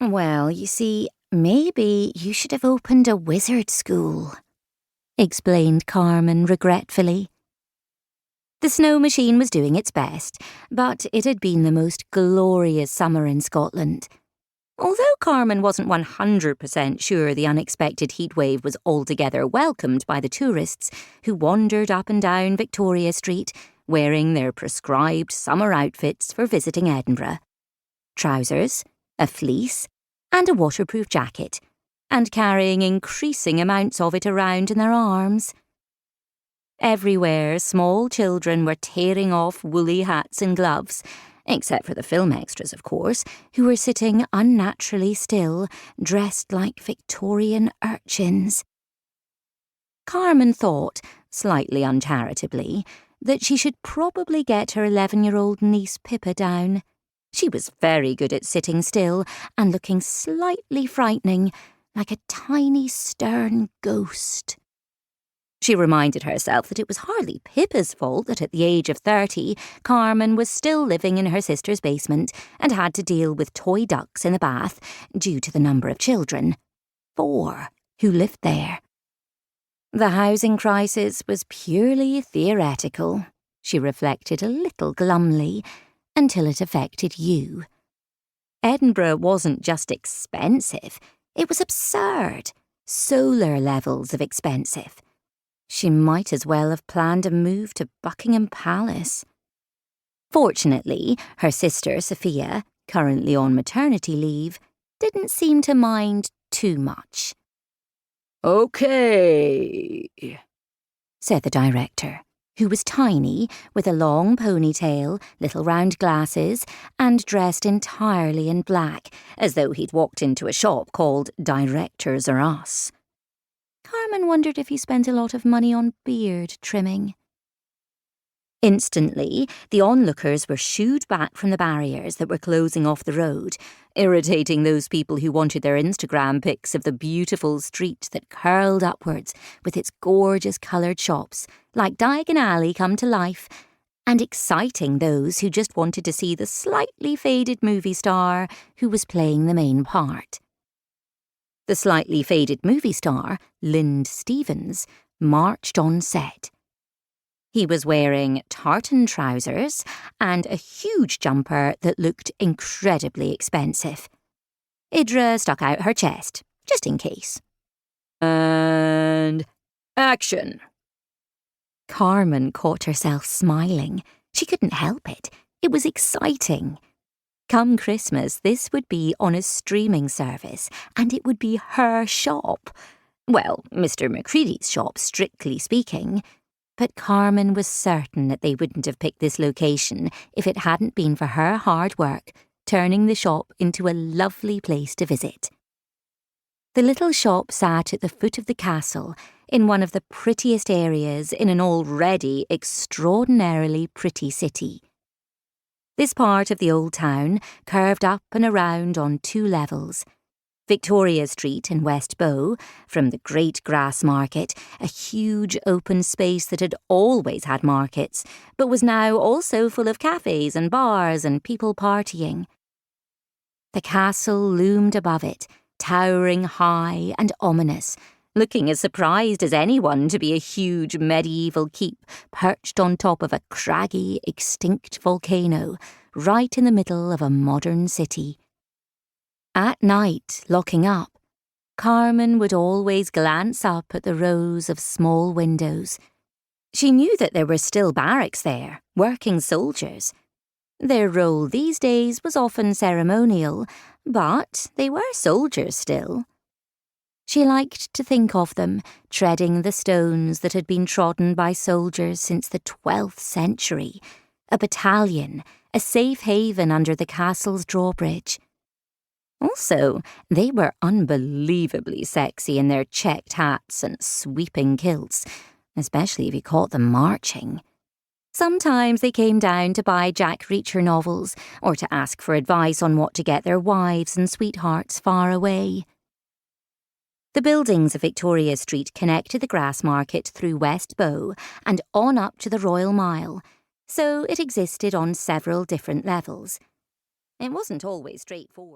Well, you see, maybe you should have opened a wizard school, explained Carmen regretfully. The snow machine was doing its best, but it had been the most glorious summer in Scotland. Although Carmen wasn't 100% sure the unexpected heatwave was altogether welcomed by the tourists who wandered up and down Victoria Street, wearing their prescribed summer outfits for visiting Edinburgh. Trousers, a fleece, and a waterproof jacket, and carrying increasing amounts of it around in their arms. Everywhere, small children were tearing off woolly hats and gloves, except for the film extras, of course, who were sitting unnaturally still, dressed like Victorian urchins. Carmen thought, slightly uncharitably, that she should probably get her 11-year-old niece Pippa down. She was very good at sitting still and looking slightly frightening, like a tiny stern ghost. She reminded herself that it was hardly Pippa's fault that at the age of 30, Carmen was still living in her sister's basement and had to deal with toy ducks in the bath due to the number of children, 4, who lived there. The housing crisis was purely theoretical, she reflected a little glumly, until it affected you. Edinburgh wasn't just expensive, it was absurd, solar levels of expensive. She might as well have planned a move to Buckingham Palace. Fortunately, her sister Sophia, currently on maternity leave, didn't seem to mind too much. "Okay," said the director, who was tiny, with a long ponytail, little round glasses, and dressed entirely in black, as though he'd walked into a shop called Directors Are Us. Carmen wondered if he spent a lot of money on beard trimming. Instantly, the onlookers were shooed back from the barriers that were closing off the road, irritating those people who wanted their Instagram pics of the beautiful street that curled upwards with its gorgeous coloured shops, like Diagon Alley come to life, and exciting those who just wanted to see the slightly faded movie star who was playing the main part. The slightly faded movie star, Lind Stevens, marched on set. He was wearing tartan trousers and a huge jumper that looked incredibly expensive. Idra stuck out her chest, just in case. "And action." Carmen caught herself smiling. She couldn't help it. It was exciting. Come Christmas, this would be on a streaming service, and it would be her shop. Well, Mr. McCredies' shop, strictly speaking. But Carmen was certain that they wouldn't have picked this location if it hadn't been for her hard work, turning the shop into a lovely place to visit. The little shop sat at the foot of the castle, in one of the prettiest areas in an already extraordinarily pretty city. This part of the old town curved up and around on 2 levels. Victoria Street in West Bow, from the Great Grass Market, a huge open space that had always had markets, but was now also full of cafes and bars and people partying. The castle loomed above it, towering high and ominous, looking as surprised as anyone to be a huge medieval keep perched on top of a craggy, extinct volcano, right in the middle of a modern city. At night, locking up, Carmen would always glance up at the rows of small windows. She knew that there were still barracks there, working soldiers. Their role these days was often ceremonial, but they were soldiers still. She liked to think of them, treading the stones that had been trodden by soldiers since the 12th century, a battalion, a safe haven under the castle's drawbridge. Also, they were unbelievably sexy in their checked hats and sweeping kilts, especially if you caught them marching. Sometimes they came down to buy Jack Reacher novels or to ask for advice on what to get their wives and sweethearts far away. The buildings of Victoria Street connected the Grass Market through West Bow and on up to the Royal Mile, so it existed on several different levels. It wasn't always straightforward.